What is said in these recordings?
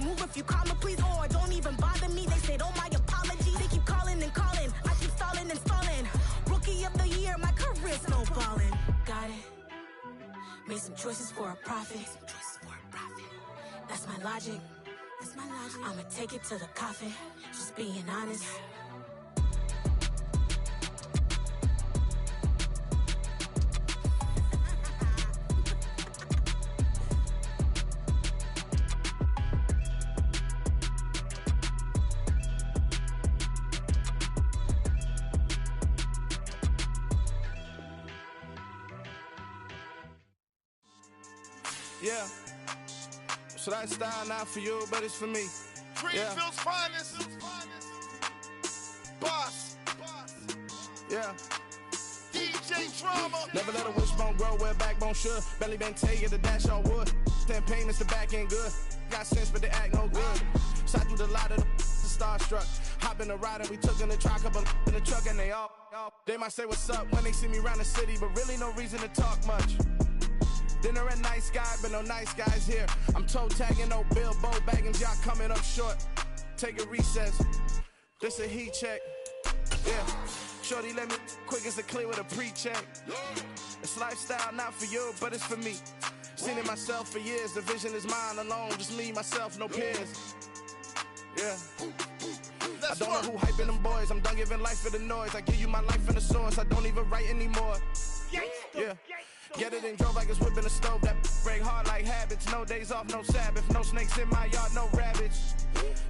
move if you call me, please, or don't even bother me. They said, oh, my apologies. They keep calling and calling. I keep stalling and stalling. Rookie of the year, my career snowballing. Got it. Made some choices for a profit. That's my logic. I'ma take it to the coffin. Just being honest. Yeah. So that style not for you, but it's for me. Greenfield's finest. Boss. Yeah. DJ Drama. Never let a wishbone grow where backbone should. Belly been taking the dash all wood. 10 payments, the back ain't good. Got sense, but they act no good. Shot through the lot of the starstruck. Hop in the ride and we took in the truck, couple in the truck, and they all. They might say what's up when they see me around the city, but really no reason to talk much. Dinner at Nice Guy, but no nice guys here. I'm toe tagging, no Bilbo bagging, y'all coming up short. Take a recess. This a heat check. Yeah. Shorty let me quick as a clear with a pre-check. It's lifestyle not for you, but it's for me. Seen it myself for years. The vision is mine alone. Just me, myself, no peers. Yeah. I don't know who hyping them boys. I'm done giving life for the noise. I give you my life in the source. I don't even write anymore. Yeah. Get it and drove like it's whipping a stove. That break hard like habits. No days off, no Sabbath. No snakes in my yard, no rabbits.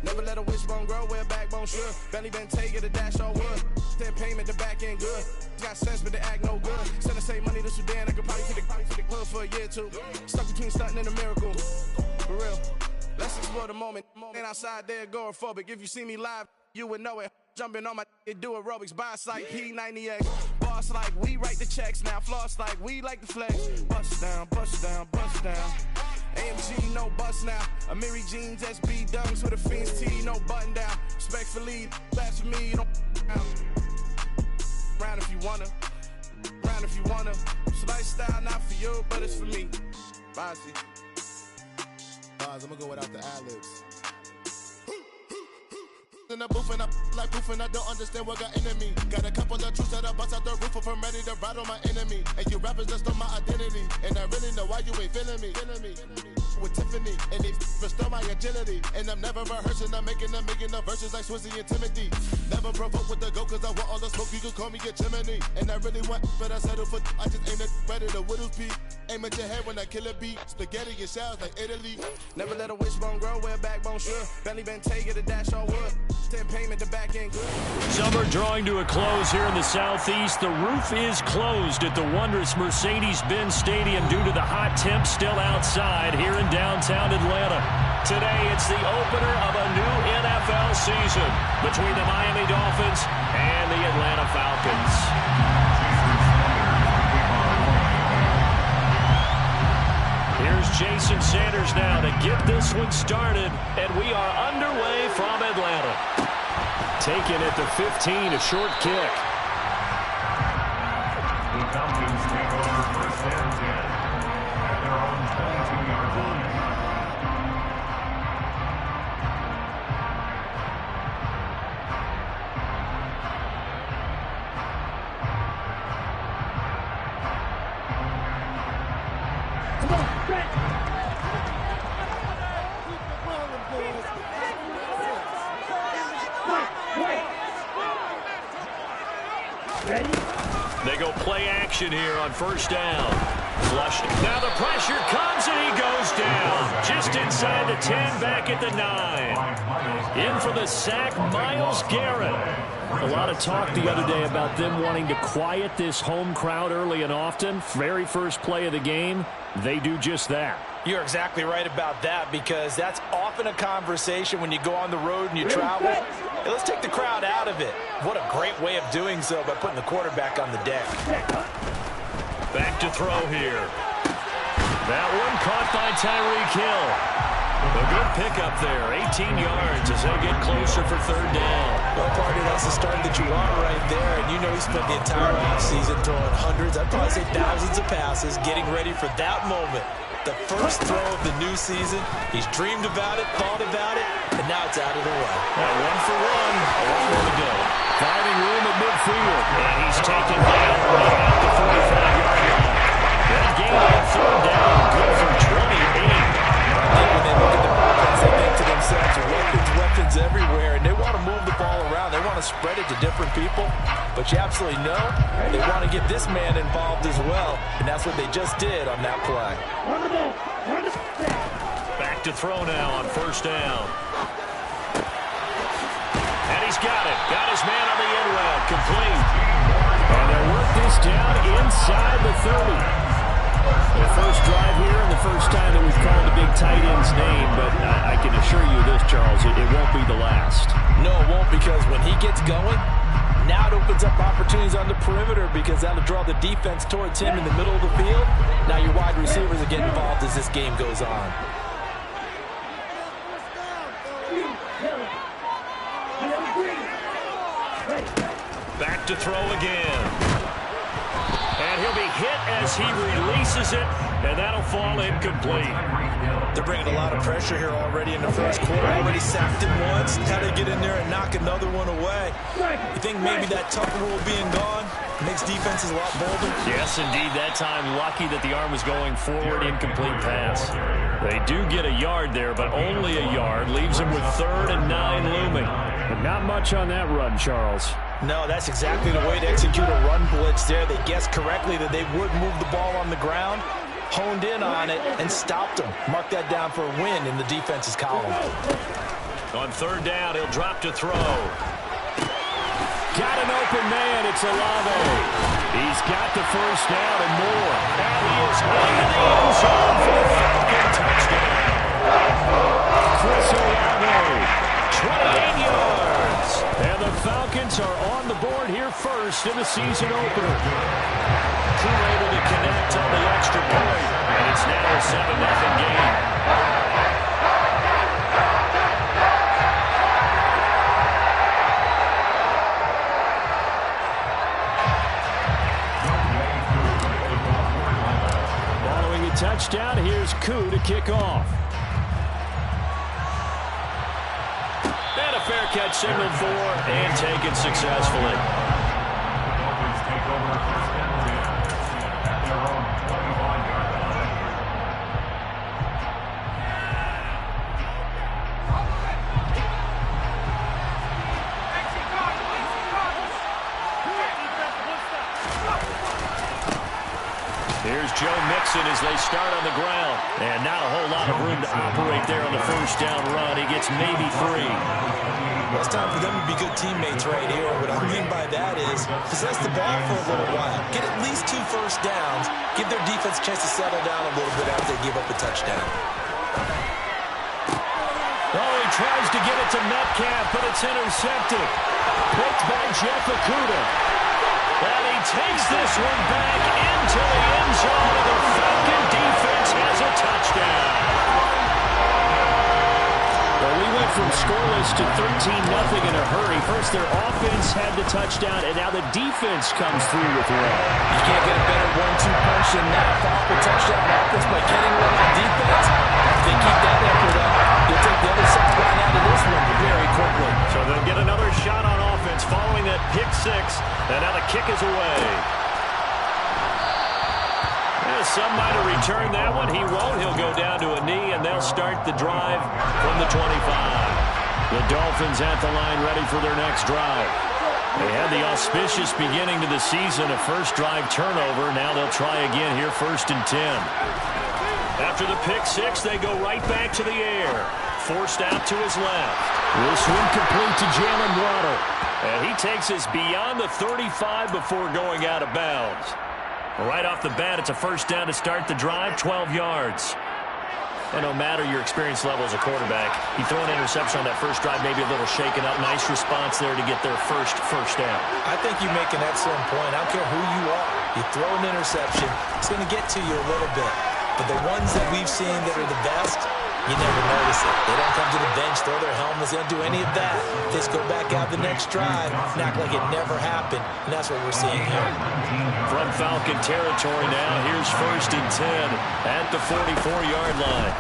Never let a wishbone grow where backbone should. Belly been taking the dash all wood. 10 payment, the back ain't good. Got sense, but they act no good. Send the same money to Sudan. I could probably take the hood for a year or two. Stuck between stunting and a miracle. For real. Let's explore the moment. Ain't outside there agoraphobic. If you see me live, you would know it. Jumping on my do aerobics, boss like P90X. Boss like we write the checks now. Floss like we like the flex. Bust down, bust down, bust down. AMG, no bust now. Amiri jeans, SB dunks with a Fiends T, no button down. Respectfully, that's for me, you don't round if you wanna. Round if you wanna. So lifestyle not for you, but it's for me. Bossy. I'm gonna go without the ad-libs. In the booth and I like proof and I don't understand what got into me. Got a couple of truths that I bust out the roof if I'm ready to ride on my enemy. And you rappers just stole my identity. And I really know why you ain't feeling me. With Tiffany and they restore my agility. And I'm never rehearsing, I'm making a million of verses like Swizzy and Timothy. Never provoke with the go cause I want all the smoke, you can call me a chimney. And I really want, but I settle for I just aim it ready to Whittles Peak. Aim at your head when I kill a beat. Spaghetti and shells like Italy. Never let a wishbone grow where backbone should. Belly been taking the dash all wood. 10 payment, the back ain't good. Summer drawing to a close here in the southeast. The roof is closed at the wondrous Mercedes-Benz Stadium due to the hot temps still outside here in downtown Atlanta. Today it's the opener of a new NFL season between the Miami Dolphins and the Atlanta Falcons. Here's Jason Sanders now to get this one started, and we are underway from Atlanta. Taken at the 15, a short kick. The Falcons take over first and 10 at their own 22-yard line. They go play action here on first down. Flushing. Now the pressure comes and he goes down. Just inside the 10, back at the 9. In for the sack, Myles Garrett. A lot of talk the other day about them wanting to quiet this home crowd early and often. Very first play of the game, they do just that. You're exactly right about that, because that's often a conversation when you go on the road and you travel. Hey, let's take the crowd out of it. What a great way of doing so by putting the quarterback on the deck. Back to throw here. That one caught by Tyreek Hill. A good pickup there, 18 yards as they get closer for third down. Well, partner, that's the start that you want right there. And you know he spent the entire offseason throwing hundreds, I'd probably say thousands of passes, getting ready for that moment The first throw of the new season. He's dreamed about it, thought about it, and now it's out of the way. One for one. A lot more to go. Finding room at midfield. And he's taken down at the 45-yard line. That gain on third down, good for 28. I think when they look at the offense, they think to themselves, weapons everywhere, and they want to move the ball around. They want to spread it to different people, but you absolutely know they want to get this man involved as well, and that's what they just did on that play. Back to throw now on first down. And he's got it. Got his man on the end route. Complete. And they'll work this down inside the 30. The first drive here and the first time that we've called the big tight end's name, but I can assure you this, Charles, it won't be the last. No, it won't, because when he gets going, now it opens up opportunities on the perimeter because that'll draw the defense towards him in the middle of the field. Now your wide receivers are getting involved as this game goes on. Back to throw again. And he'll be hit as he releases it, and that'll fall incomplete. They're bringing a lot of pressure here already in the first quarter. Already sacked him once. How to get in there and knock another one away. You think maybe that Tucker rule being gone makes defenses a lot bolder? Yes, indeed. That time, lucky that the arm was going forward, incomplete pass. They do get a yard there, but only a yard. Leaves them with 3rd and 9 looming. But not much on that run, Charles. No, that's exactly the way to execute a run blitz there. They guessed correctly that they would move the ball on the ground, honed in on it, and stopped them. Mark that down for a win in the defense's column. On third down, he'll drop to throw. Got an open man. It's Olave. He's got the first down and more. And he is in the end zone for the Falcon touchdown. Chris Olave, 28 yards. And the Falcons are on the board here first in the season opener. Crew able to connect on the extra point. And it's now a 7-0 game. Touchdown. Here's Koo to kick off. And a fair catch signaled for and taken successfully. Dolphins take over first and 10 at their own 25-yard line. Here's Joe Mixon as they start on the ground. And not a whole lot of room to operate there on the first down run. He gets maybe 3. Well, it's time for them to be good teammates right here. What I mean by that is possess the ball for a little while. Get at least 2 first downs. Give their defense a chance to settle down a little bit after they give up a touchdown. Oh, he tries to get it to Metcalf, but it's intercepted. Picked by Jeff Okudah. And he takes this one back into the end zone. The Falcon defense has a touchdown. Well, we went from scoreless to 13-0 in a hurry. First, their offense had the touchdown, and now the defense comes through with one. You can't get a better 1-2 punch than that. Follow the touchdown offense by getting one on defense. If they keep that effort up, they'll take the other sideline out of this one very quickly. So they'll get another shot on offense following that pick 6, and now the kick is away. Some might have returned that one. He won't. He'll go down to a knee, and they'll start the drive from the 25. The Dolphins at the line ready for their next drive. They had the auspicious beginning to the season, a first drive turnover. Now they'll try again here, 1st and 10. After the pick 6, they go right back to the air. Forced out to his left. This one complete to Jalen Waddle. And he takes us beyond the 35 before going out of bounds. Right off the bat, it's a first down to start the drive, 12 yards. And no matter your experience level as a quarterback, you throw an interception on that first drive, maybe a little shaken up. Nice response there to get their first down. I think you make an excellent point. I don't care who you are. You throw an interception, it's going to get to you a little bit. But the ones that we've seen that are the best, you never notice it. They don't come to the bench throw their helmets. They don't do any of that. They just go back out the next drive and act like it never happened. And that's what we're seeing here. From Falcon territory now, here's 1st and 10 at the 44-yard line.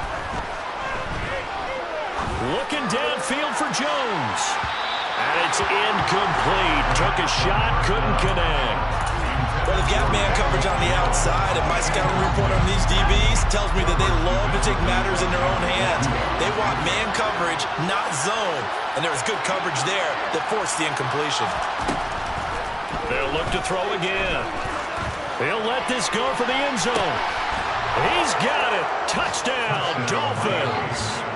Looking downfield for Jones. And it's incomplete. Took a shot, couldn't connect. Well, they've got man coverage on the outside, and my scouting report on these DBs tells me that they love to take matters in their own hands. They want man coverage, not zone. And there was good coverage there that forced the incompletion. They'll look to throw again. He'll let this go for the end zone. He's got it. Touchdown, Dolphins.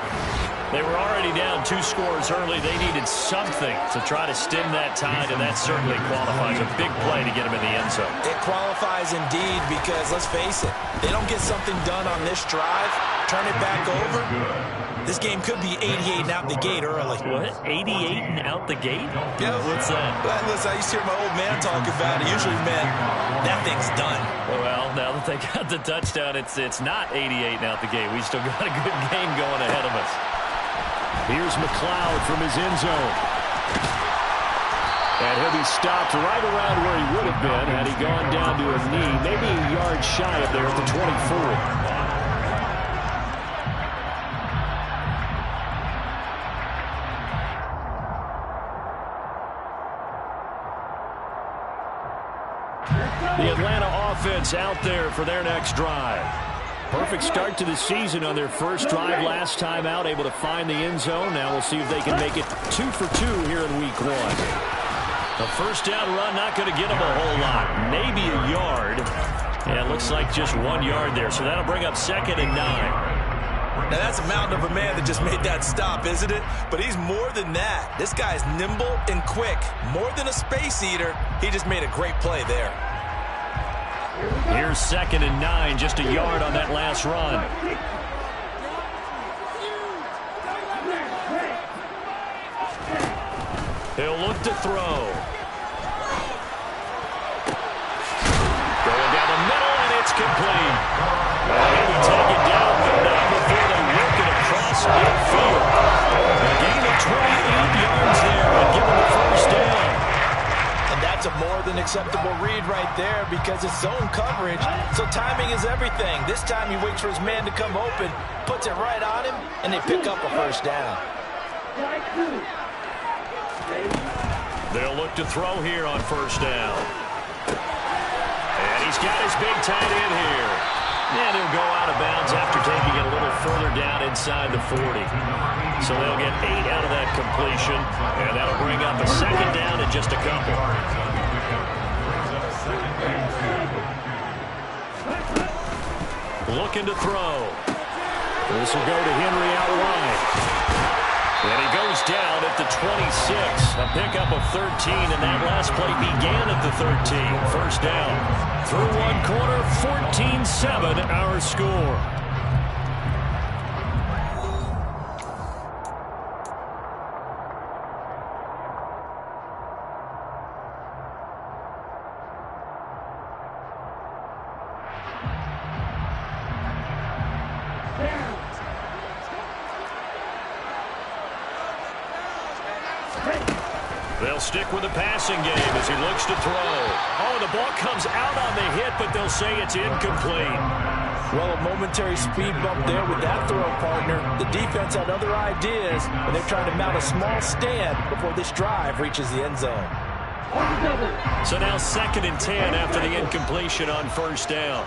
They were already down 2 scores early. They needed something to try to stem that tide, and that certainly qualifies. A big play to get them in the end zone. It qualifies indeed because, let's face it, they don't get something done on this drive, turn it back over. This game could be 88 and out the gate early. What? 88 and out the gate? Yeah. What's that? Listen, I used to hear my old man talk about it. Usually meant that thing's done. Well, now that they got the touchdown, it's not 88 and out the gate. We still got a good game going ahead of us. Here's McLeod from his end zone. And he'll be stopped right around where he would have been had he gone down to a knee, maybe a yard shy of there at the 24. The Atlanta offense out there for their next drive. Perfect start to the season on their first drive last time out, able to find the end zone. Now we'll see if they can make it 2 for 2 here in week 1. A first down run, not going to get them a whole lot. Maybe a yard. Yeah, it looks like just 1 yard there. So that'll bring up 2nd and 9. Now that's a mountain of a man that just made that stop, isn't it? But he's more than that. This guy's nimble and quick. More than a space eater. He just made a great play there. Here's 2nd and 9, just a yard on that last run. He'll look to throw. Going down the middle, and it's complete. Maybe take it down, but not before they work it across midfield. A gain of 28 yards there and give him the first down. That's a more than acceptable read right there because it's zone coverage, so timing is everything. This time he waits for his man to come open, puts it right on him, and they pick up a first down. They'll look to throw here on first down. And he's got his big tight end here. And he'll go out of bounds after taking it a little further down inside the 40. So they'll get 8 out of that completion, and that'll bring up a 2nd down and just a couple. Looking to throw. This will go to Henry out wide. And he goes down at the 26. A pickup of 13, and that last play began at the 13. First down. Through 1 quarter, 14-7 our score. They'll stick with the passing game as he looks to throw. Oh, the ball comes out on the hit, but they'll say it's incomplete. Well, a momentary speed bump there with that throw, partner. The defense had other ideas, and they're trying to mount a small stand before this drive reaches the end zone. So now 2nd and 10 after the incompletion on first down.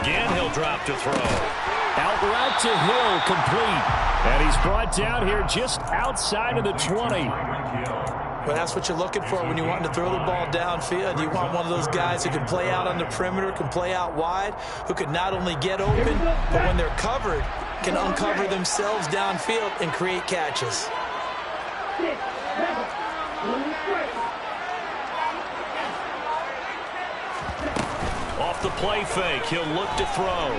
Again, he'll drop to throw. Out route to Hill, complete. And he's brought down here just outside of the 20. Well, that's what you're looking for when you want to throw the ball downfield. You want one of those guys who can play out on the perimeter, can play out wide, who can not only get open, but when they're covered, can uncover themselves downfield and create catches. Off the play fake, he'll look to throw.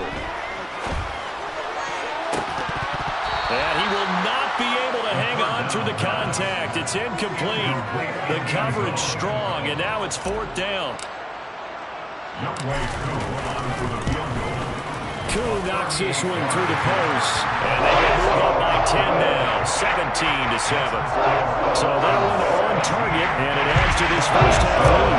And he will not be able to hang on through the contact. It's incomplete. The coverage strong, and now it's 4th down. Koo knocks this one through the post, and they get moved up by 10 now, 17-7. So that one on target, and it adds to this first half lead.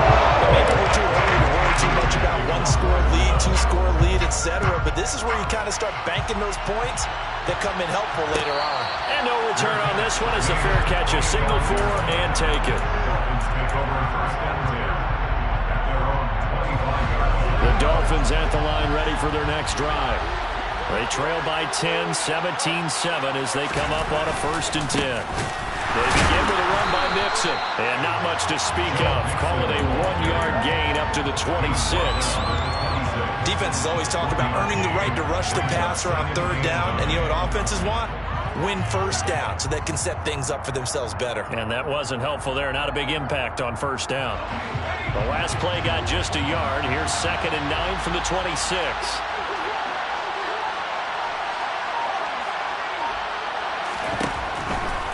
Maybe we're too early to worry too much about one-score lead, two-score lead, etc. But this is where you kind of start banking those points that come in helpful later on. And no return on this one as the fair catch is signaled for and taken. The Dolphins at the line ready for their next drive. They trail by 10, 17-7 as they come up on a 1st and 10. They begin with a run by Mixon, and not much to speak of. Call it a 1-yard gain up to the 26. Defenses always talk about earning the right to rush the passer on 3rd down, and you know what offenses want? Win 1st down so they can set things up for themselves better. And that wasn't helpful there. Not a big impact on 1st down. The last play got just a yard. Here's 2nd and 9 from the 26.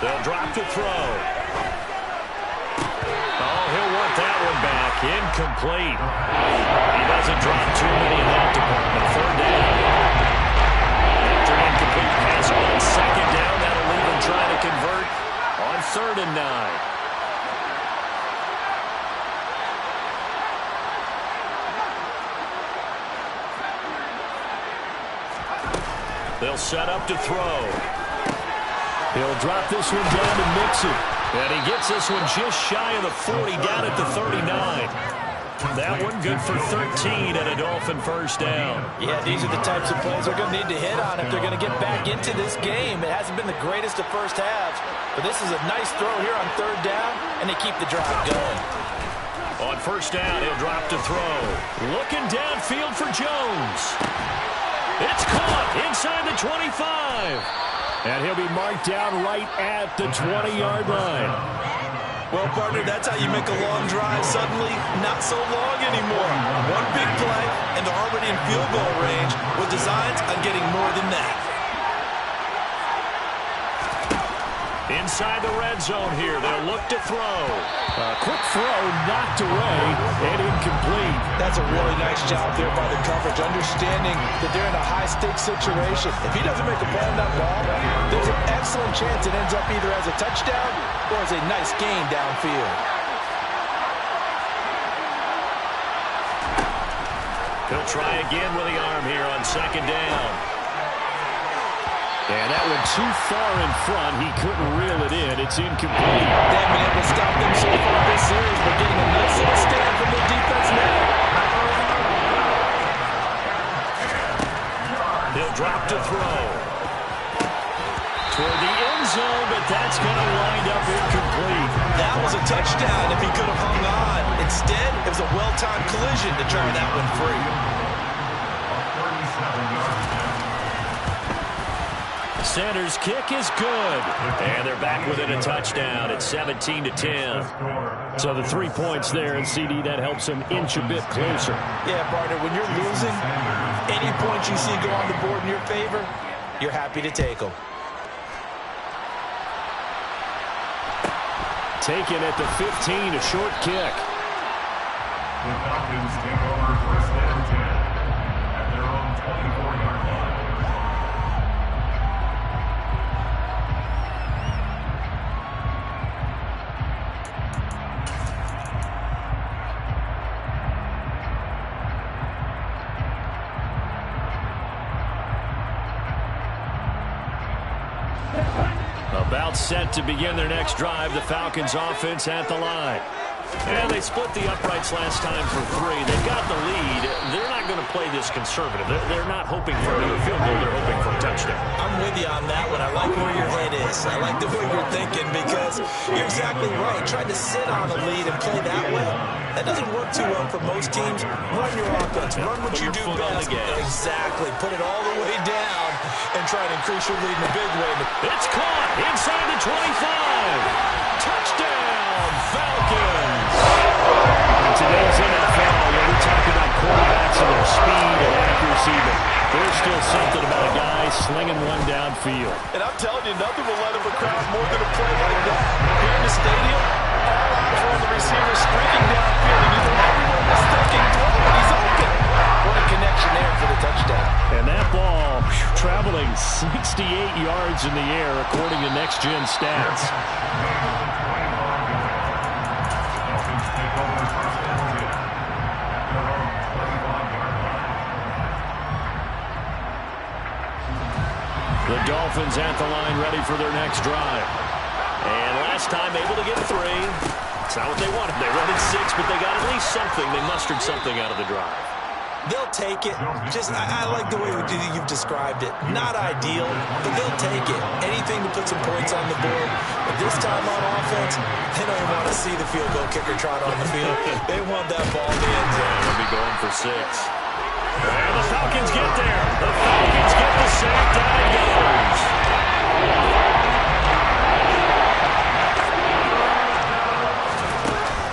They'll drop to throw. Oh, he'll want that one back. Incomplete. He doesn't drop too many in that department. 3rd down. After an incomplete pass on 2nd down, that'll leave him trying to convert on 3rd and 9. They'll set up to throw. He'll drop this one down to Mixon. And he gets this one just shy of the 40, down at the 39. That one good for 13 and a Dolphin 1st down. Yeah, these are the types of plays they're going to need to hit on if they're going to get back into this game. It hasn't been the greatest of first halves, but this is a nice throw here on 3rd down, and they keep the drive going. On 1st down, he'll drop to throw. Looking downfield for Jones. It's caught inside the 25. And he'll be marked down right at the 20-yard line. Well, partner, that's how you make a long drive suddenly not so long anymore. One big play, and they're already in field goal range with designs on getting more than that. Inside the red zone here, they'll look to throw. A quick throw knocked away and incomplete. That's a really nice job there by the coverage, understanding that they're in a high-stakes situation. If he doesn't make a play on that ball, there's an excellent chance it ends up either as a touchdown or as a nice gain downfield. He'll try again with the arm here on 2nd down. And that one too far in front. He couldn't reel it in. It's incomplete. They haven't been able to stop them so far this series, but getting a nice little stand from the defense now. He'll drop to throw. Toward the end zone, but that's going to wind up incomplete. That was a touchdown if he could have hung on. Instead, it was a well-timed collision to turn that one free. Sanders' kick is good. And they're back within a touchdown at 17-10. So the 3 points there, and CD, that helps them inch a bit closer. Yeah, partner, when you're losing, any points you see go on the board in your favor, you're happy to take them. Taken at the 15, a short kick. The Falcons take over 1st and 10 at their own 24-yard line. About set to begin their next drive, the Falcons offense at the line. And they split the uprights last time for 3. They've got the lead. They're not going to play this conservative. They're not hoping for another field goal. They're hoping for a touchdown. I'm with you on that one. I like where your head is. I like the way you're thinking because you're exactly right. Trying to sit on a lead and play that way, that doesn't work too well for most teams. Run your offense. Run what you do best. Exactly. Put it all the way down and try to increase your lead in a big way. It's caught inside the 25. Touchdown, Falcons. In today's NFL, when we talk about quarterbacks and their speed and accuracy, but there's still something about a guy slinging one downfield. And I'm telling you, nothing will light up a crowd more than a play like that. Here in the stadium, all eyes are on the receiver streaking downfield, and you think everyone was thinking, he's open. What a connection there for the touchdown. And that ball traveling 68 yards in the air, according to Next Gen Stats. The Dolphins at the line, ready for their next drive. And last time able to get 3. It's not what they wanted. They wanted 6, but they got at least something. They mustered something out of the drive. They'll take it. I like the way you've described it. Not ideal, but they'll take it. Anything to put some points on the board. But this time on offense, they don't want to see the field goal kicker trot on the field. They want that ball in the end zone. They'll be going for 6. And the Falcons get there. The Falcons get the sack. Down it goes.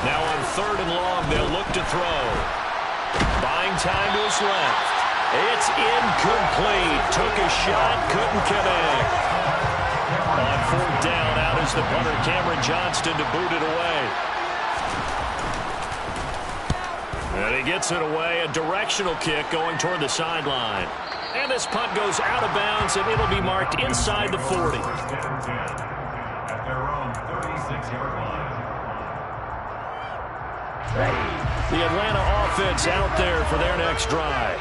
Now on 3rd and long, they'll look to throw. Buying time to his left. It's incomplete. Took a shot, couldn't connect. On 4th down, out is the punter, Cameron Johnston, to boot it away. And he gets it away. A directional kick going toward the sideline. And this punt goes out of bounds, and it'll be marked inside the 40. At their own 36-yard line. The Atlanta offense out there for their next drive.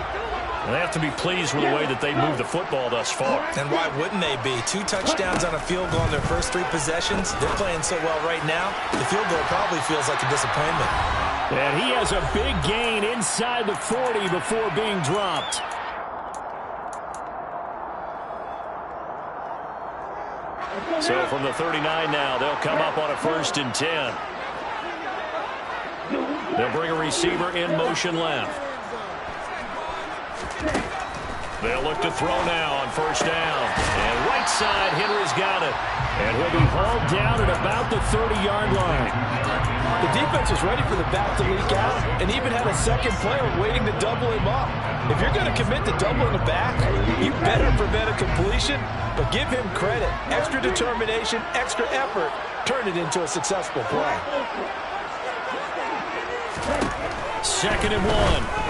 And they have to be pleased with the way that they moved the football thus far. And why wouldn't they be? 2 touchdowns on a field goal on their first 3 possessions. They're playing so well right now, the field goal probably feels like a disappointment. And he has a big gain inside the 40 before being dropped. So from the 39 now, they'll come up on a 1st and 10. They'll bring a receiver in motion left. They'll look to throw now on 1st down. And right side, Henry's got it. And he'll be hauled down at about the 30-yard line. The defense was ready for the back to leak out and even had a second player waiting to double him up. If you're going to commit to doubling the back, you better prevent a completion, but give him credit. Extra determination, extra effort, turn it into a successful play. 2nd and 1.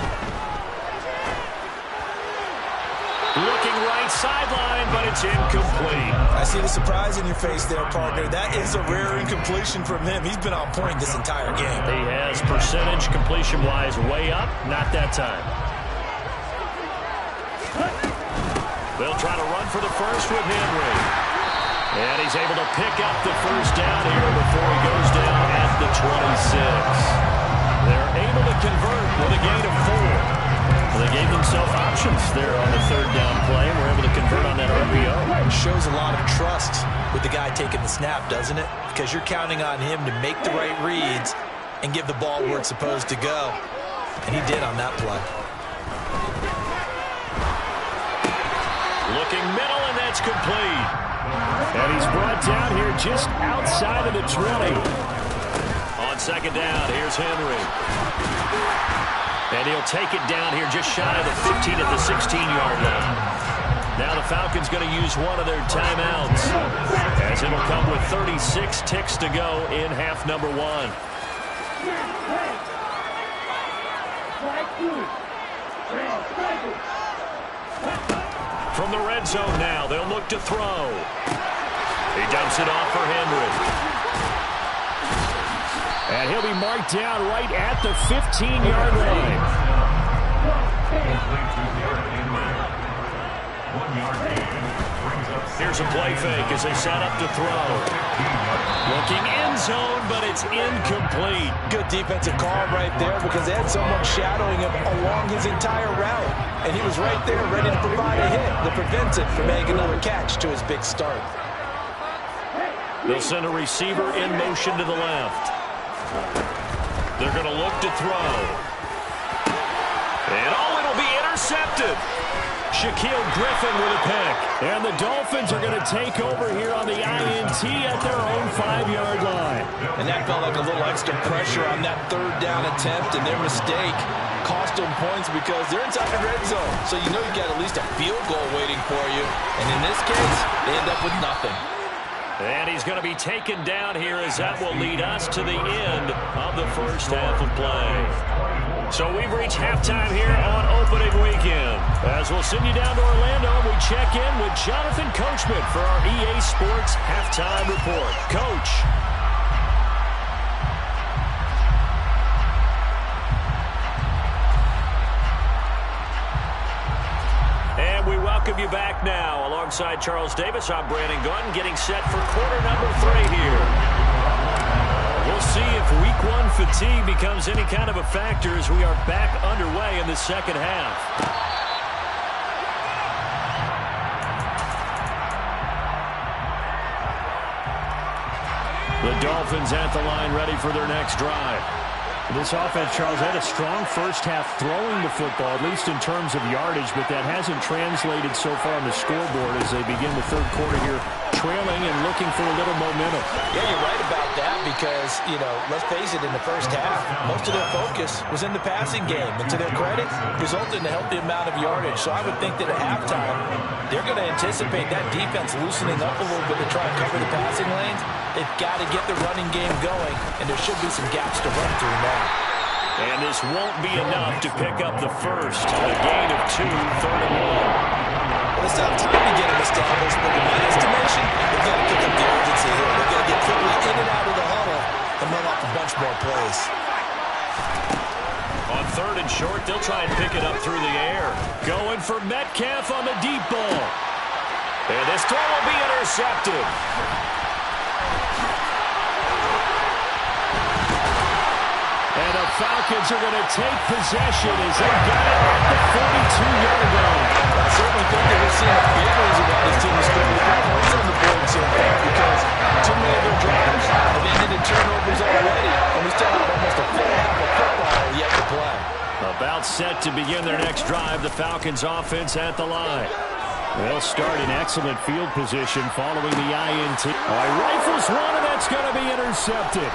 Looking right sideline, but it's incomplete. I see the surprise in your face there, partner. That is a rare incompletion from him. He's been on point this entire game. He has percentage completion-wise way up. Not that time. They'll try to run for the first with Henry. And he's able to pick up the 1st down here before he goes down at the 26. They're able to convert with a gain of 4. They gave themselves options there on the 3rd down play, and were able to convert on that RPO. It shows a lot of trust with the guy taking the snap, doesn't it? Because you're counting on him to make the right reads and give the ball where it's supposed to go. And he did on that play. Looking middle, and that's complete. And he's brought down here just outside of the 20. On 2nd down, here's Henry. And he'll take it down here just shy of the 15 at the 16-yard line. Now the Falcons going to use one of their timeouts, as it'll come with 36 ticks to go in half number 1. From the red zone now, they'll look to throw. He dumps it off for Henry. And he'll be marked down right at the 15-yard line. Here's a play fake as they set up to throw. Looking end zone, but it's incomplete. Good defensive call right there because they had someone shadowing him along his entire route. And he was right there ready to provide a hit to prevent it from making another catch to his big start. They'll send a receiver in motion to the left. They're going to look to throw. And it'll be intercepted. Shaquille Griffin with a pick. And the Dolphins are going to take over here on the INT at their own 5-yard line. And that felt like a little extra pressure on that 3rd down attempt, and their mistake cost them points because they're inside the red zone. So you know you got at least a field goal waiting for you. And in this case, they end up with nothing. And he's going to be taken down here as that will lead us to the end of the 1st half of play. So we've reached halftime here on opening weekend. As we'll send you down to Orlando, we check in with Jonathan Coachman for our EA Sports Halftime Report. Coach. And we welcome you back now. Alongside Charles Davis, I'm Brandon Gunn, getting set for quarter number 3 here. We'll see if week 1 fatigue becomes any kind of a factor as we are back underway in the second half. The Dolphins at the line, ready for their next drive. This offense, Charles, had a strong first half throwing the football, at least in terms of yardage, but that hasn't translated so far on the scoreboard as they begin the third quarter here, trailing and looking for a little momentum. Yeah, you're right about that because, let's face it, in the first half, most of their focus was in the passing game. And to their credit, resulted in a healthy amount of yardage. So I would think that at halftime, they're going to anticipate that defense loosening up a little bit to try and cover the passing lanes. They've got to get the running game going, and there should be some gaps to run through now. And this won't be enough to pick up the first. A gain of 2, 3rd and 1. Well, it's not time to get them established, but in my estimation, they've got to pick up the urgency here. They've got to get quickly in and out of the huddle and run off a bunch more plays. On 3rd and short, they'll try and pick it up through the air. Going for Metcalf on the deep ball. And this throw will be intercepted. And the Falcons are going to take possession as they got it at the 42-yard line. I certainly think that we're seeing a big reason why this team is scoring points on the board so far because too many of their drives have ended in turnovers already, and we still have almost a full half of football yet to play. About set to begin their next drive, the Falcons offense at the line. They'll start in excellent field position following the INT. All right, rifles one, and that's going to be intercepted.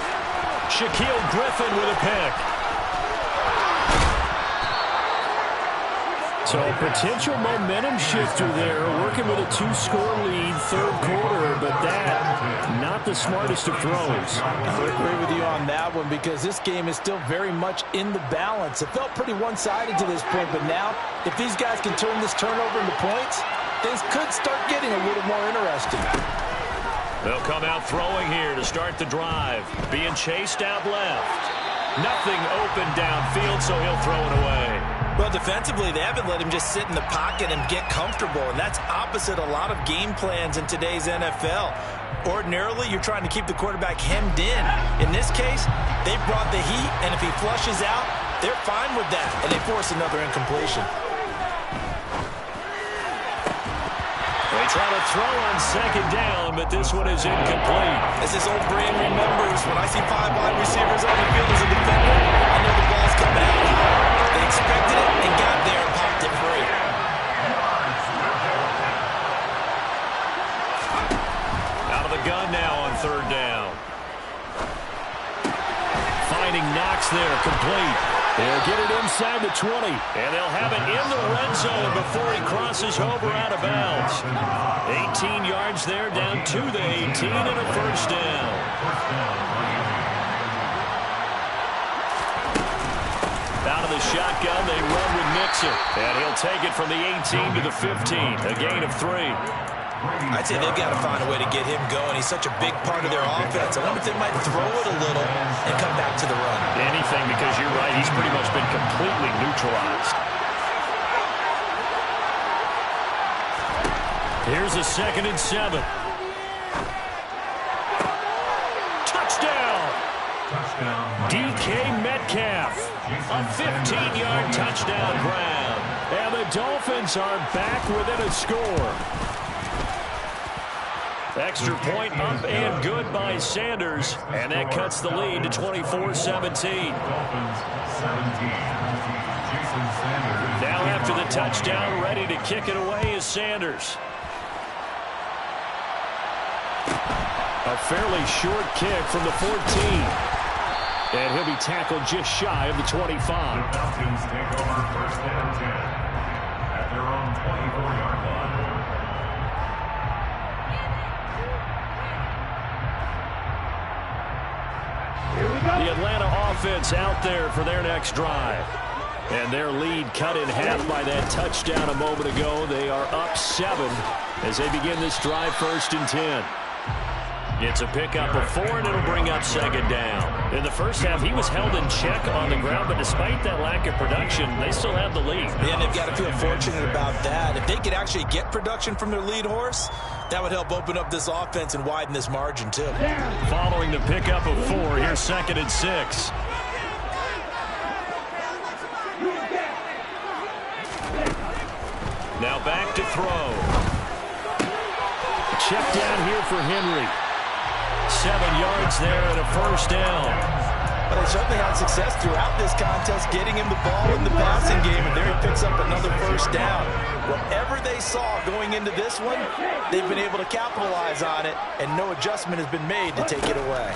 Shaquille Griffin with a pick. So a potential momentum shifter there, working with a 2-score lead, third quarter, but that, not the smartest of throws. I agree with you on that one because this game is still very much in the balance. It felt pretty one-sided to this point, but now, if these guys can turn this turnover into points, things could start getting a little more interesting. They'll come out throwing here to start the drive. Being chased out left. Nothing open downfield, so he'll throw it away. Well, defensively, they haven't let him just sit in the pocket and get comfortable, and that's opposite a lot of game plans in today's NFL. Ordinarily, you're trying to keep the quarterback hemmed in. In this case, they brought the heat, and if he flushes out, they're fine with that, and they force another incompletion. They try to throw on 2nd down, but this one is incomplete. As this old brain remembers, when I see 5 wide receivers on the field as a defender, I know the ball's coming out high. They expected it and got there and popped it free. Out of the gun now on 3rd down. Finding Knox there, complete. They'll get it inside the 20, and they'll have it in the red zone before he crosses over out of bounds. 18 yards there, down to the 18, and a 1st down. Out of the shotgun, they run with Mixon, and he'll take it from the 18 to the 15, a gain of 3. I'd say they've got to find a way to get him going. He's such a big part of their offense. I wonder if they might throw it a little and come back to the run. Anything, because you're right, he's pretty much been completely neutralized. Here's a 2nd and 7. Touchdown! DK Metcalf. A 15-yard touchdown grab. And the Dolphins are back within a score. Extra point up and good by Sanders. And that cuts the lead to 24-17. Now after the touchdown, ready to kick it away is Sanders. A fairly short kick from the 14. And he'll be tackled just shy of the 25. The Falcons take over 1st and 10 at their own 24-yard line. The Atlanta offense out there for their next drive. And their lead cut in half by that touchdown a moment ago. They are up 7 as they begin this drive 1st and 10. It's a pickup of 4, and it'll bring up 2nd down. In the first half, he was held in check on the ground, but despite that lack of production, they still have the lead. Yeah, and they've got to feel fortunate about that. If they could actually get production from their lead horse, that would help open up this offense and widen this margin, too. Following the pickup of 4, here's 2nd and 6. Now back to throw. Check down here for Henry. 7 yards there and a 1st down. But they certainly had success throughout this contest getting him the ball in the passing game, and there he picks up another 1st down. Whatever they saw going into this one, they've been able to capitalize on it, and no adjustment has been made to take it away.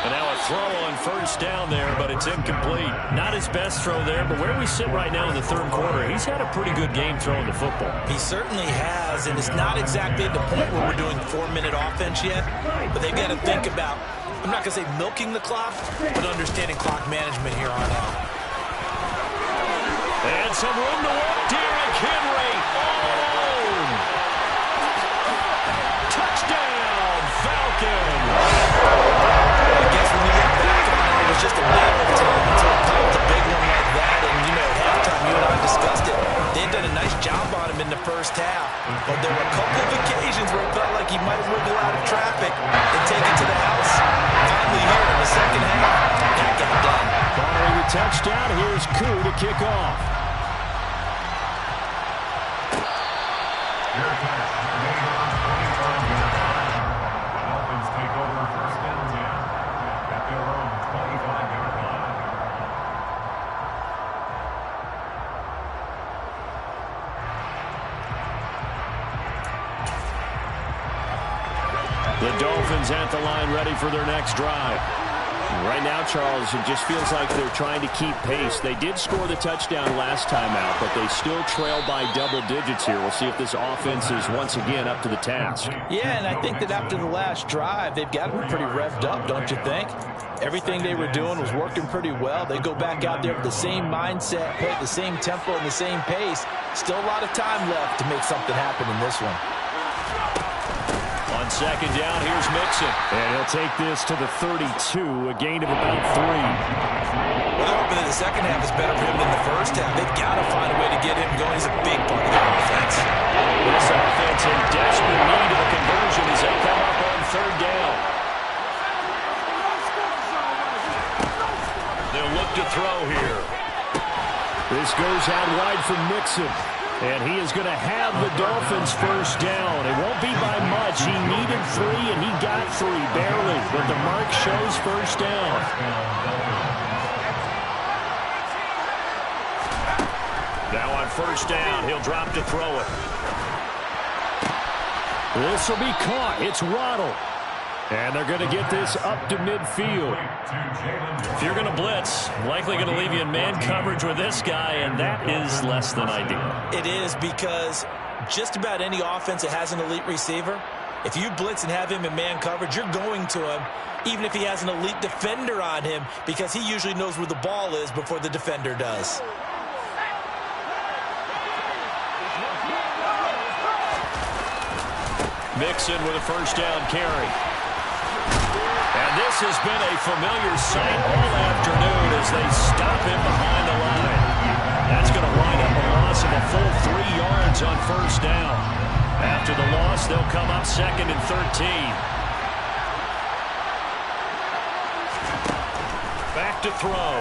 And now a throw on 1st down there, but it's incomplete. Not his best throw there, but where we sit right now in the 3rd quarter, he's had a pretty good game throwing the football. He certainly has, and it's not exactly at the point where we're doing 4-minute offense yet, but they've got to think about, I'm not going to say milking the clock, but understanding clock management here on out. And some room to walk. Derrick Henry all alone. Touchdown, Falcons. I guess when you look back on it, it was just a matter of time until it popped a big one like that. And, you know, at halftime, you and I discussed it. They had done a nice job on him in the first half. But there were a couple of occasions where it felt like he might wiggle out of traffic and take it to the house. Finally here in the second half, that got done. Following the touchdown, here's Koo to kick off. Dolphins take over 1st and 10 at their own 25-yard line. The Dolphins at the line ready for their next drive. Right now, Charles, it just feels like they're trying to keep pace. They did score the touchdown last time out, but they still trail by double digits here. We'll see if this offense is once again up to the task. Yeah, and I think that after the last drive, they've got them pretty revved up, don't you think? Everything they were doing was working pretty well. They go back out there with the same mindset, play at the same tempo and the same pace. Still a lot of time left to make something happen in this one. On 2nd down, here's Mixon. And he'll take this to the 32, a gain of about 3. Well, they're hoping that the second half is better for him than the first half. They've got to find a way to get him going. He's a big part of their offense. This offense in desperate need of a conversion as they come up on 3rd down. They'll look to throw here. This goes out wide for Mixon. And he is going to have the Dolphins 1st down. It won't be by much. He needed 3, and he got 3, barely. But the mark shows 1st down. Now on 1st down, he'll drop to throw it. This will be caught. It's Waddle. And they're going to get this up to midfield. If you're going to blitz, likely going to leave you in man coverage with this guy, and that is less than ideal. It is, because just about any offense that has an elite receiver, if you blitz and have him in man coverage, you're going to him, even if he has an elite defender on him, because he usually knows where the ball is before the defender does. Mixon with a 1st down carry. And this has been a familiar sight all afternoon as they stop him behind the line. That's going to wind up a loss of a full 3 yards on 1st down. After the loss, they'll come up 2nd and 13. Back to throw.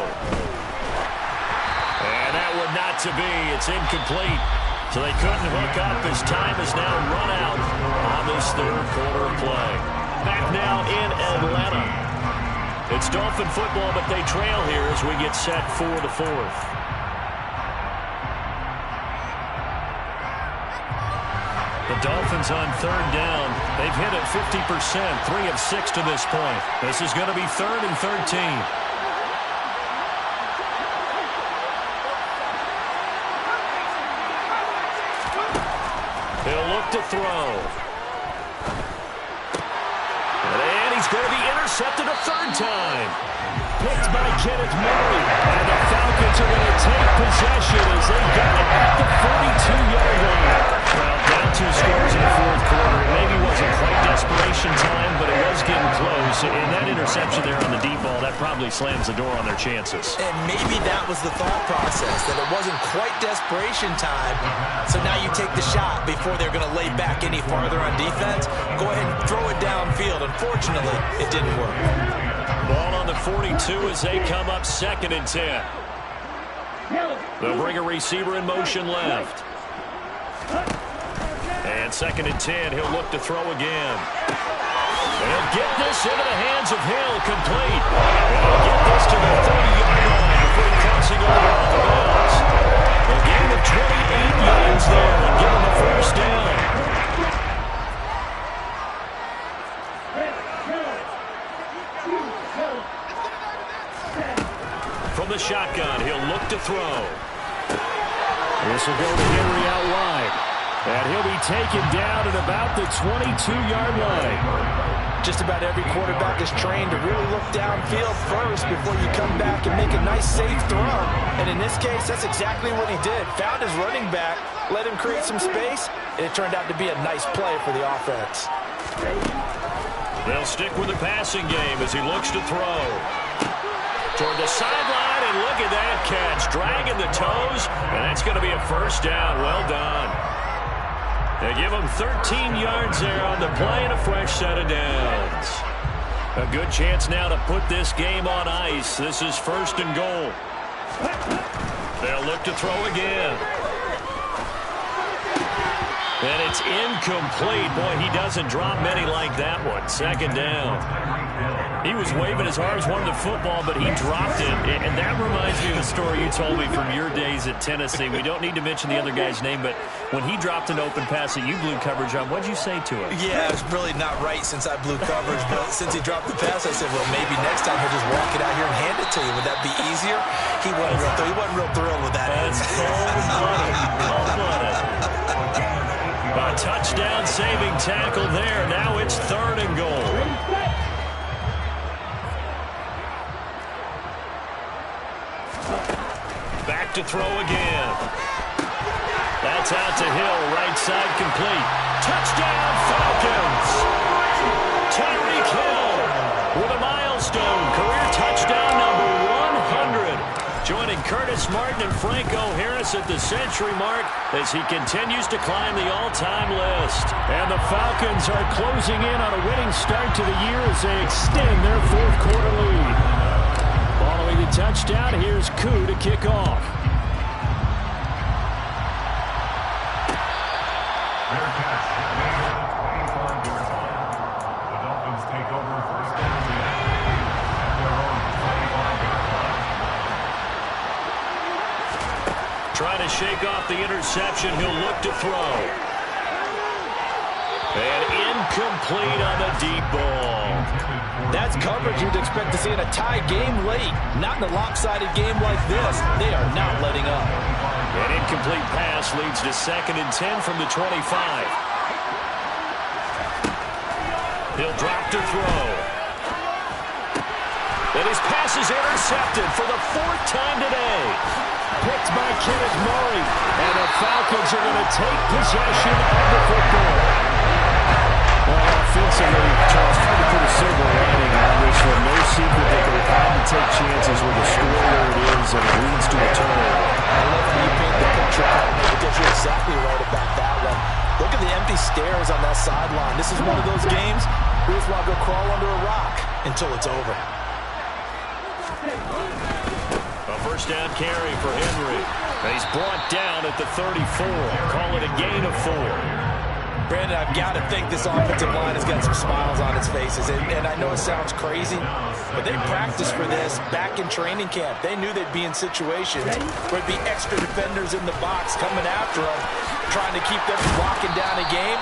And that one not to be. It's incomplete. So they couldn't hook up as time is now run out on this 3rd quarter of play. Back now in Atlanta. It's Dolphin football, but they trail here as we get set for the 4th. The Dolphins on 3rd down. They've hit it 50%, 3 of 6 to this point. This is going to be 3rd and 13. He'll look to throw. And he's going to be intercepted a third time. Picked by Kenneth Murray. And the Falcons are going to take possession as they got it at the 42-yard line. Well, down 2 scores in the fourth quarter. It maybe wasn't quite desperation time, but it was getting close. And that interception there on the deep ball, that probably slams the door on their chances. And maybe that was the thought process, that it wasn't quite desperation time. So now you take the shot before they're going to lay back any farther on defense. Go ahead and throw it downfield. Unfortunately, it didn't work. Ball on the 42 as they come up 2nd and 10. They'll bring a receiver in motion left. And 2nd and 10, he'll look to throw again. And he'll get this into the hands of Hill, complete. And he'll get this to the 30-yard line before crossing over off the bounds. A gain of 28 yards there and give him a first down. From the shotgun, he'll look to throw. This will go to Henry out wide. And he'll be taken down at about the 22-yard line. Just about every quarterback is trained to really look downfield first before you come back and make a nice, safe throw. And in this case, that's exactly what he did. Found his running back, let him create some space, and it turned out to be a nice play for the offense. They'll stick with the passing game as he looks to throw. Toward the sideline, and look at that catch. Dragging the toes, and that's going to be a first down. Well done. They give him 13 yards there on the play and a fresh set of downs. A good chance now to put this game on ice. This is 1st and goal. They'll look to throw again. And it's incomplete. Boy, he doesn't drop many like that one. 2nd down. He was waving his arms, wanted the football, but he dropped it. And that reminds me of a story you told me from your days at Tennessee. We don't need to mention the other guy's name, but when he dropped an open pass that you blew coverage on, what'd you say to him? Yeah, it's really not right since I blew coverage, but since he dropped the pass, I said, well, maybe next time he'll just walk it out here and hand it to you. Would that be easier? He wasn't real thrilled with that. That's cold-blooded. A touchdown-saving tackle there. Now it's 3rd and goal. Back to throw again. That's out to Hill, right side complete. Touchdown Falcons! Tyreek Hill with a milestone, career touchdown number 100. Joining Curtis Martin and Franco Harris at the century mark as he continues to climb the all-time list. And the Falcons are closing in on a winning start to the year as they extend their 4th quarter lead. Following the touchdown, here's Koo to kick off. The Dolphins take over 1st and 10 at their own 25-yard line. Trying to shake off the interception, he'll look to throw. And incomplete on the deep ball. That's coverage you'd expect to see in a tie game late. Not in a lopsided game like this. They are not letting up. An incomplete pass leads to 2nd and 10 from the 25. He'll drop to throw. And his pass is intercepted for the 4th time today. Picked by Kenneth Murray. And the Falcons are going to take possession of the football. Well, offensively, Charles, trying to put a silver lining on this one. No secret that they're trying to take chances with the score where it is, and it leads to a turnover. I love how you paint the picture, because you're exactly right about that one. Look at the empty stares on that sideline. This is one of those games we just want to go crawl under a rock until it's over. A first down carry for Henry. And he's brought down at the 34. Call it a gain of 4. Brandon, I've got to think this offensive line has got some smiles on its faces. And I know it sounds crazy, but they practiced for this back in training camp. They knew they'd be in situations where there'd be extra defenders in the box coming after them, trying to keep them from locking down a game.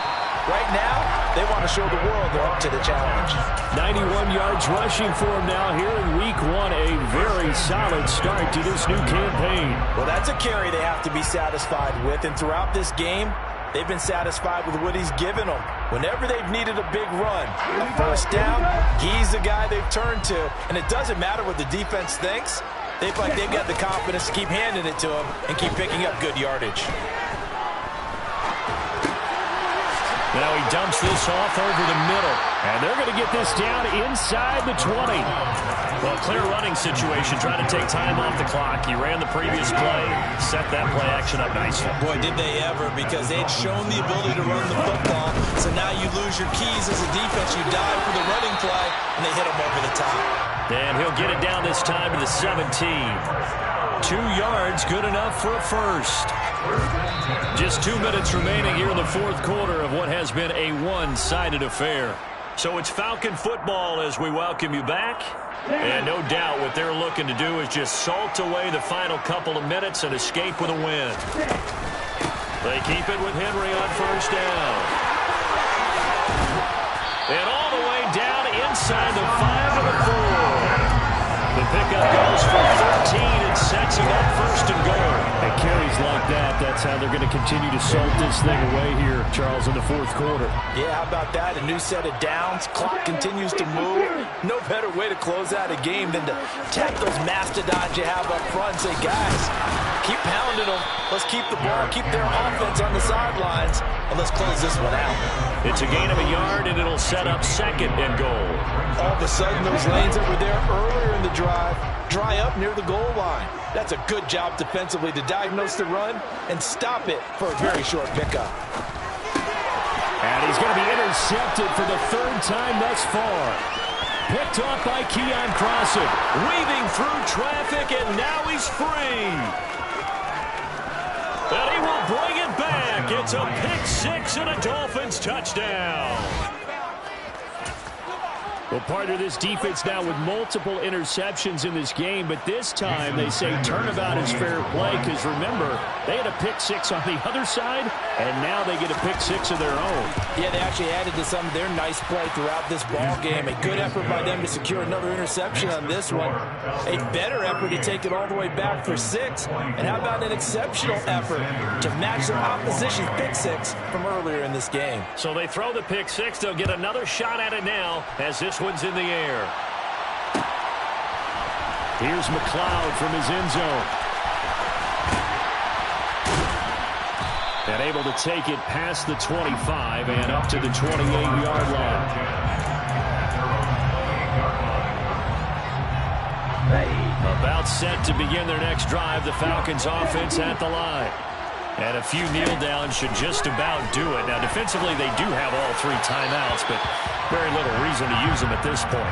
Right now, they want to show the world they're up to the challenge. 91 yards rushing for him now here in week 1. A very solid start to this new campaign. Well, that's a carry they have to be satisfied with. And throughout this game, they've been satisfied with what he's given them. Whenever they've needed a big run, a first down, he's the guy they've turned to. And it doesn't matter what the defense thinks. They feel like they've got the confidence to keep handing it to him and keep picking up good yardage. Now he dumps this off over the middle. And they're going to get this down inside the 20. Well, clear running situation, trying to take time off the clock. He ran the previous play, set that play action up nicely. Boy, did they ever, because they'd shown the ability to run the football. So now you lose your keys as a defense. You dive for the running play, and they hit him over the top. And he'll get it down this time to the 17. 2 yards, good enough for a first. Just 2 minutes remaining here in the fourth quarter of what has been a one-sided affair. So it's Falcon football as we welcome you back. And no doubt what they're looking to do is just salt away the final couple of minutes and escape with a win. They keep it with Henry on first down. And all the way down inside the 5 to the 4. The pickup goes for 13 and sets him up first and goal. And carries like that, that's how they're going to continue to salt this thing away here, Charles, in the fourth quarter. Yeah, how about that? A new set of downs. Clock continues to move. No better way to close out a game than to tap those mastodons you have up front and say, guys, keep pounding them. Let's keep the ball, keep their offense on the sidelines, and let's close this one out. It's a gain of a yard, and it'll set up second and goal. All of a sudden, those lanes that were there earlier in the drive dry up near the goal line. That's a good job defensively to diagnose the run and stop it for a very short pickup. And he's going to be intercepted for the 3rd time thus far. Picked off by Keon Crossen. Weaving through traffic, and now he's free. And he will bring it back. It's a pick 6 and a Dolphins touchdown. Well, part of this defense now with multiple interceptions in this game, but this time they say turnabout is fair play because, remember, they had a pick 6 on the other side, and now they get a pick 6 of their own. Yeah, they actually added to some of their nice play throughout this ball game. A good effort by them to secure another interception on this one. A better effort to take it all the way back for 6. And how about an exceptional effort to match their opposition's pick 6 from earlier in this game? So they throw the pick 6. They'll get another shot at it now as this one's in the air. Here's McLeod from his end zone. And able to take it past the 25 and up to the 28-yard line. About set to begin their next drive. The Falcons offense at the line. And a few kneel downs should just about do it. Now, defensively, they do have all 3 timeouts, but very little reason to use them at this point.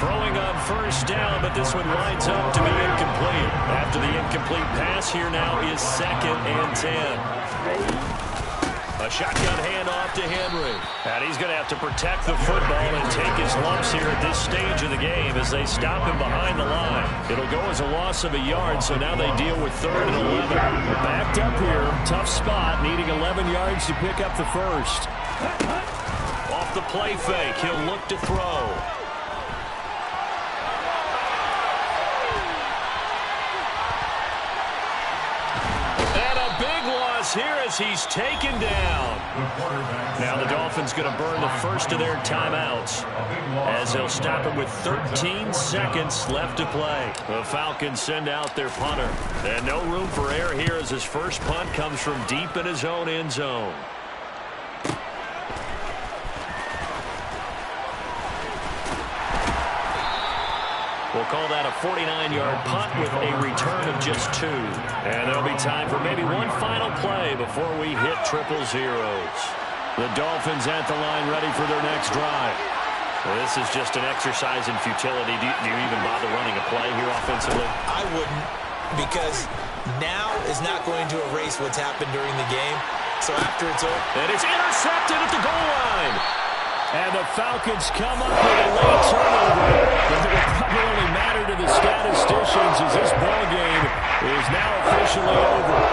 Throwing on first down, but this one lines up to be incomplete. After the incomplete pass, here now is 2nd and 10. A shotgun handoff to Henry. And he's going to have to protect the football and take his lumps here at this stage of the game as they stop him behind the line. It'll go as a loss of a yard, so now they deal with 3rd and 11. Backed up here, tough spot, needing 11 yards to pick up the first. Off the play fake, he'll look to throw. Here as he's taken down. Now the Dolphins going to burn the first of their timeouts as they'll stop him with 13 seconds left to play. The Falcons send out their punter. And no room for error here as his first punt comes from deep in his own end zone. We'll call that a 49-yard punt with a return of just 2. And there'll be time for maybe one final play before we hit triple zeros. The Dolphins at the line ready for their next drive. Well, this is just an exercise in futility. Do you even bother running a play here offensively? I wouldn't, because now is not going to erase what's happened during the game. So after it's over. And it's intercepted at the goal line. And the Falcons come up with a late turnover. But it will probably only matter to the statisticians as this ball game is now officially over.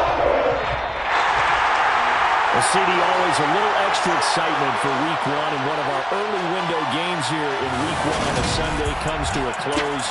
Well, CD, always a little extra excitement for Week 1, and one of our early window games here in Week 1 on a Sunday comes to a close.